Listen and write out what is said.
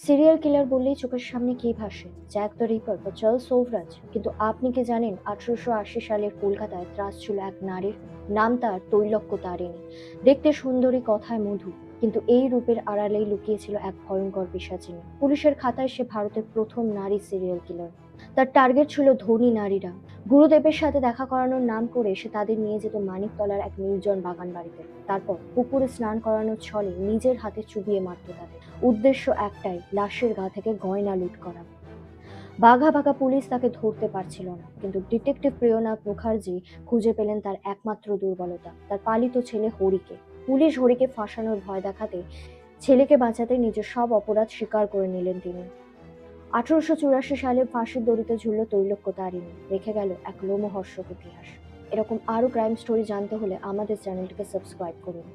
Serial killer বললেই চোখের সামনে কি ভাসে? জ্যাক দ্য রিপার বা চার্লস সোভরাজ? কিন্তু আপনি কি জানেন ১৮৮০ সালের কলকাতায় ত্রাস ছিল এক নারীর? নাম তার তৈলক্য তারিণী। দেখতে সুন্দরী, কথায় মধু, কিন্তু এই রূপের আড়ালেই লুকিয়ে ছিল এক ভয়ঙ্কর পিশাচিনী। পুলিশের খাতায় সে ভারতের প্রথম নারী সিরিয়াল কিলার। তার টার্গেট ছিল ধনী নারীরা। গুরুদেবের সাথে দেখা করানোর নাম করে সে তাদের নিয়ে যেত মানিকতলার এক নির্জন বাগান বাড়িতে। তারপর পুকুরে স্নান করানোর ছলে নিজের হাতে চুবিয়ে মারত তাদের। উদ্দেশ্য একটাই, লাশের গা থেকে গয়না লুট করা। বাঘা বাঘা পুলিশ তাকে ধরতে পারছিল না, কিন্তু ডিটেকটিভ প্রিয়নাথ মুখার্জি খুঁজে পেলেন তার একমাত্র দুর্বলতা, তার পালিত ছেলে হরিকে। পুলিশ হরিকে ফাঁসানোর ভয় দেখাতে, ছেলেকে বাঁচাতে নিজের সব অপরাধ স্বীকার করে নিলেন তিনি। ১৮৮৪ সালে ফাঁসির দড়িতে ঝুলল তৈলক্য তারিণী, রেখে গেল এক লোমহর্ষক ইতিহাস। এরকম আরো ক্রাইম স্টোরি জানতে হলে আমাদের চ্যানেলটিকে সাবস্ক্রাইব করুন।